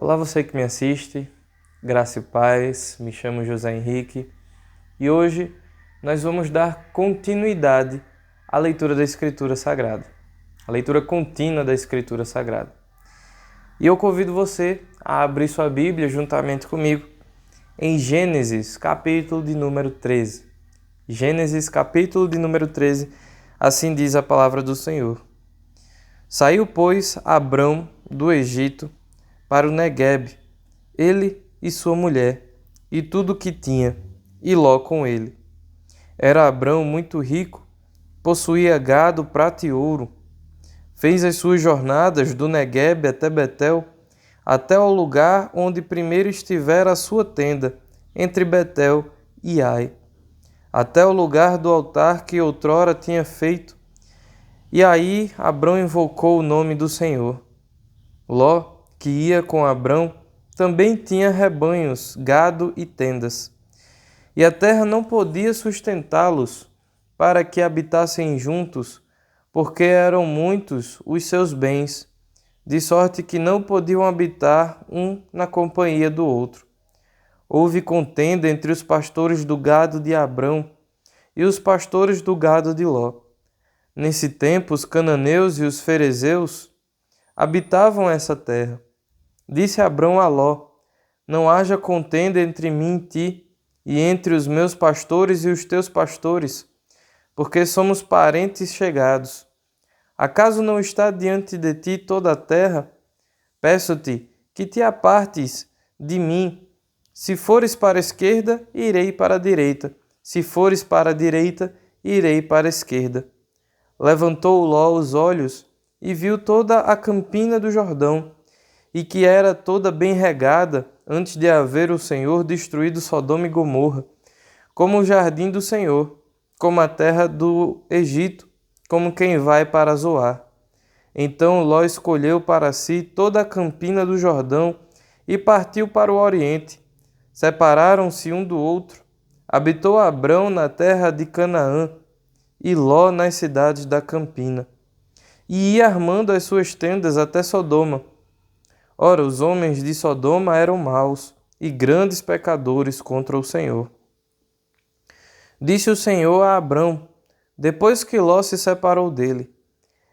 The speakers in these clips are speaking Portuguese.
Olá, você que me assiste, graça e paz, me chamo José Henrique e hoje nós vamos dar continuidade à leitura da Escritura Sagrada, a leitura contínua da Escritura Sagrada. E eu convido você a abrir sua Bíblia juntamente comigo em Gênesis, capítulo de número 13. Gênesis, capítulo de número 13, assim diz a palavra do Senhor. Saiu, pois, Abrão do Egito para o Neguebe, ele e sua mulher, e tudo o que tinha, e Ló com ele. Era Abrão muito rico, possuía gado, prata e ouro. Fez as suas jornadas do Neguebe até Betel, até ao lugar onde primeiro estivera a sua tenda, entre Betel e Ai, até o lugar do altar que outrora tinha feito. E aí Abrão invocou o nome do Senhor. Ló, que ia com Abrão, também tinha rebanhos, gado e tendas. E a terra não podia sustentá-los para que habitassem juntos, porque eram muitos os seus bens, de sorte que não podiam habitar um na companhia do outro. Houve contenda entre os pastores do gado de Abrão e os pastores do gado de Ló. Nesse tempo, os cananeus e os ferezeus habitavam essa terra. Disse Abrão a Ló: não haja contenda entre mim e ti, e entre os meus pastores e os teus pastores, porque somos parentes chegados. Acaso não está diante de ti toda a terra? Peço-te que te apartes de mim. Se fores para a esquerda, irei para a direita. Se fores para a direita, irei para a esquerda. Levantou Ló os olhos e viu toda a campina do Jordão, e que era toda bem regada, antes de haver o Senhor destruído Sodoma e Gomorra, como o jardim do Senhor, como a terra do Egito, como quem vai para Zoar. Então Ló escolheu para si toda a campina do Jordão e partiu para o oriente. Separaram-se um do outro. Habitou Abrão na terra de Canaã, e Ló nas cidades da campina. E ia armando as suas tendas até Sodoma. Ora, os homens de Sodoma eram maus e grandes pecadores contra o Senhor. Disse o Senhor a Abrão, depois que Ló se separou dele: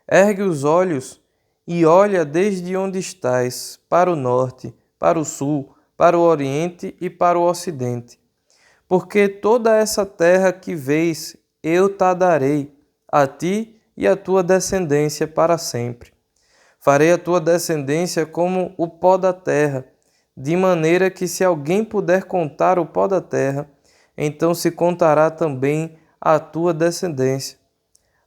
ergue os olhos e olha desde onde estás, para o norte, para o sul, para o oriente e para o ocidente. Porque toda essa terra que vês, eu te darei, a ti e à tua descendência para sempre. Farei a tua descendência como o pó da terra, de maneira que se alguém puder contar o pó da terra, então se contará também a tua descendência.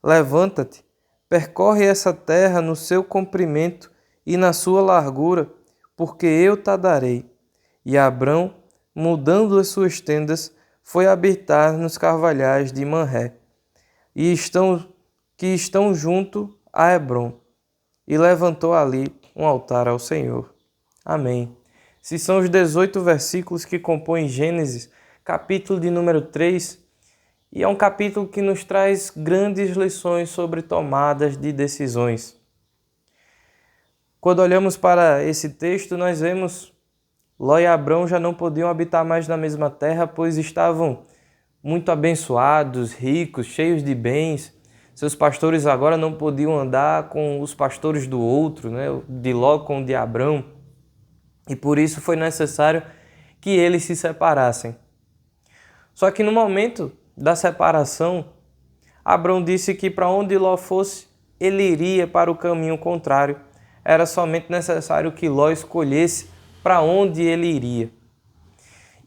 Levanta-te, percorre essa terra no seu comprimento e na sua largura, porque eu te darei. E Abrão, mudando as suas tendas, foi habitar nos carvalhais de Manré, que estão junto a Hebrom, e levantou ali um altar ao Senhor. Amém. Esses são os 18 versículos que compõem Gênesis, capítulo de número 3, e é um capítulo que nos traz grandes lições sobre tomadas de decisões. Quando olhamos para esse texto, nós vemos Ló e Abrão já não podiam habitar mais na mesma terra, pois estavam muito abençoados, ricos, cheios de bens. Seus pastores agora não podiam andar com os pastores do outro, né? De Ló com o de Abrão. E por isso foi necessário que eles se separassem. Só que no momento da separação, Abrão disse que para onde Ló fosse, ele iria para o caminho contrário. Era somente necessário que Ló escolhesse para onde ele iria.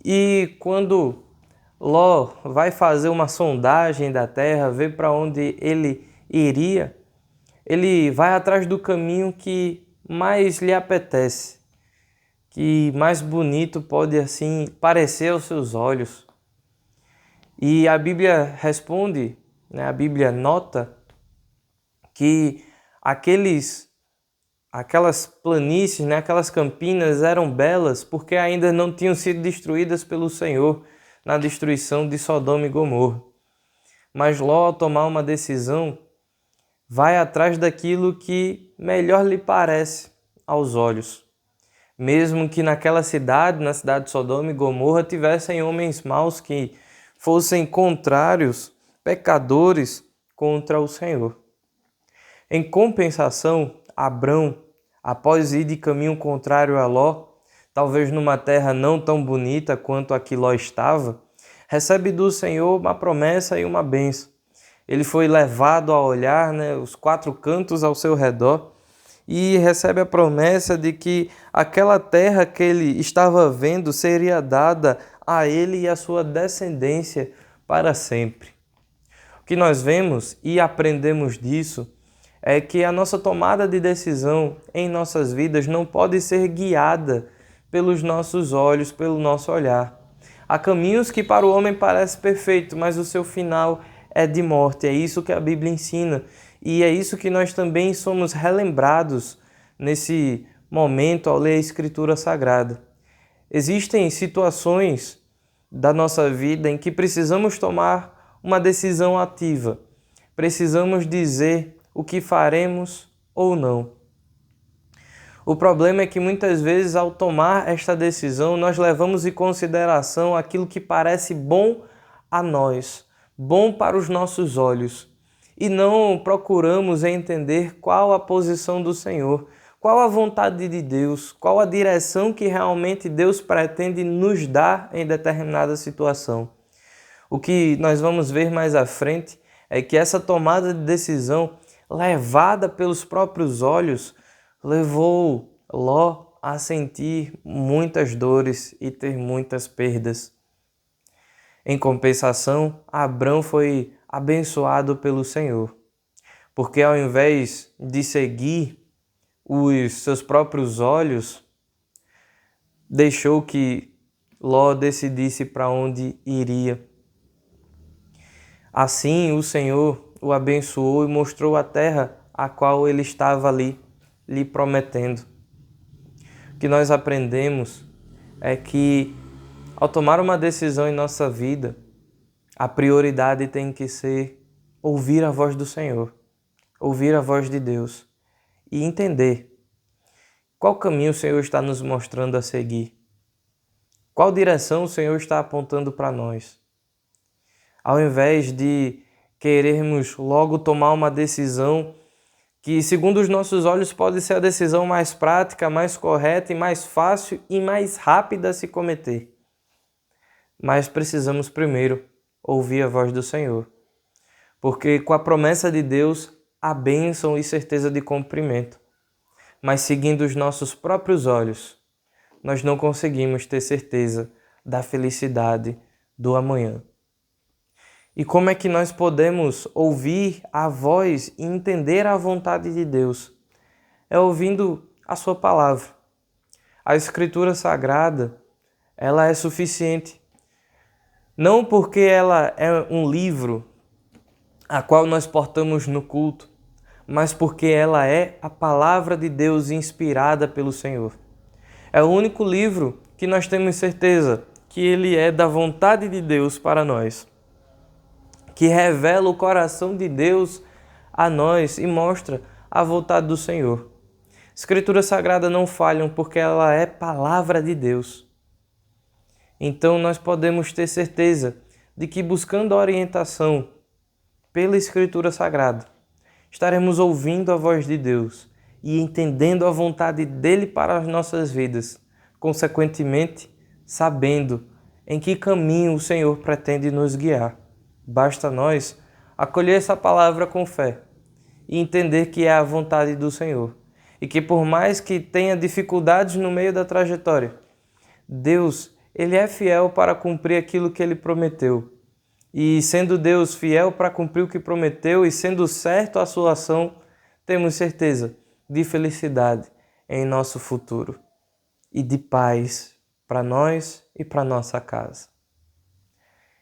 E quando Ló vai fazer uma sondagem da terra, ver para onde ele iria, ele vai atrás do caminho que mais lhe apetece, que mais bonito pode assim parecer aos seus olhos. E a Bíblia responde, né, a Bíblia nota que aquelas planícies, né, aquelas campinas eram belas porque ainda não tinham sido destruídas pelo Senhor na destruição de Sodoma e Gomorra. Mas Ló, ao tomar uma decisão, vai atrás daquilo que melhor lhe parece aos olhos. Mesmo que naquela cidade, na cidade de Sodoma e Gomorra, tivessem homens maus que fossem contrários, pecadores contra o Senhor. Em compensação, Abrão, após ir de caminho contrário a Ló, talvez numa terra não tão bonita quanto a que Ló estava, recebe do Senhor uma promessa e uma bênção. Ele foi levado a olhar, os 4 cantos ao seu redor e recebe a promessa de que aquela terra que ele estava vendo seria dada a ele e a sua descendência para sempre. O que nós vemos e aprendemos disso é que a nossa tomada de decisão em nossas vidas não pode ser guiada pelos nossos olhos, pelo nosso olhar. Há caminhos que para o homem parece perfeito, mas o seu final é de morte. É isso que a Bíblia ensina e é isso que nós também somos relembrados nesse momento ao ler a Escritura Sagrada. Existem situações da nossa vida em que precisamos tomar uma decisão ativa. Precisamos dizer o que faremos ou não. O problema é que muitas vezes, ao tomar esta decisão, nós levamos em consideração aquilo que parece bom a nós, bom para os nossos olhos, e não procuramos entender qual a posição do Senhor, qual a vontade de Deus, qual a direção que realmente Deus pretende nos dar em determinada situação. O que nós vamos ver mais à frente é que essa tomada de decisão, levada pelos próprios olhos, levou Ló a sentir muitas dores e ter muitas perdas. Em compensação, Abrão foi abençoado pelo Senhor, porque ao invés de seguir os seus próprios olhos, deixou que Ló decidisse para onde iria. Assim, o Senhor o abençoou e mostrou a terra a qual ele estava ali, lhe prometendo. O que nós aprendemos é que, ao tomar uma decisão em nossa vida, a prioridade tem que ser ouvir a voz do Senhor, ouvir a voz de Deus e entender qual caminho o Senhor está nos mostrando a seguir, qual direção o Senhor está apontando para nós. Ao invés de querermos logo tomar uma decisão que, segundo os nossos olhos, pode ser a decisão mais prática, mais correta e mais fácil e mais rápida a se cometer. Mas precisamos primeiro ouvir a voz do Senhor, porque com a promessa de Deus há bênção e certeza de cumprimento. Mas seguindo os nossos próprios olhos, nós não conseguimos ter certeza da felicidade do amanhã. E como é que nós podemos ouvir a voz e entender a vontade de Deus? É ouvindo a sua palavra. A Escritura Sagrada, ela é suficiente. Não porque ela é um livro a qual nós portamos no culto, mas porque ela é a palavra de Deus inspirada pelo Senhor. É o único livro que nós temos certeza que ele é da vontade de Deus para nós, que revela o coração de Deus a nós e mostra a vontade do Senhor. Escrituras Sagradas não falham porque ela é palavra de Deus. Então nós podemos ter certeza de que, buscando a orientação pela Escritura Sagrada, estaremos ouvindo a voz de Deus e entendendo a vontade dele para as nossas vidas, consequentemente sabendo em que caminho o Senhor pretende nos guiar. Basta nós acolher essa palavra com fé e entender que é a vontade do Senhor e que, por mais que tenha dificuldades no meio da trajetória, Deus, ele é fiel para cumprir aquilo que ele prometeu. E sendo Deus fiel para cumprir o que prometeu e sendo certo a sua ação, temos certeza de felicidade em nosso futuro e de paz para nós e para nossa casa.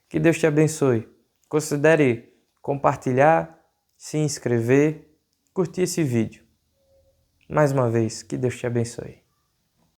Que Deus te abençoe. Considere compartilhar, se inscrever, curtir esse vídeo. Mais uma vez, que Deus te abençoe.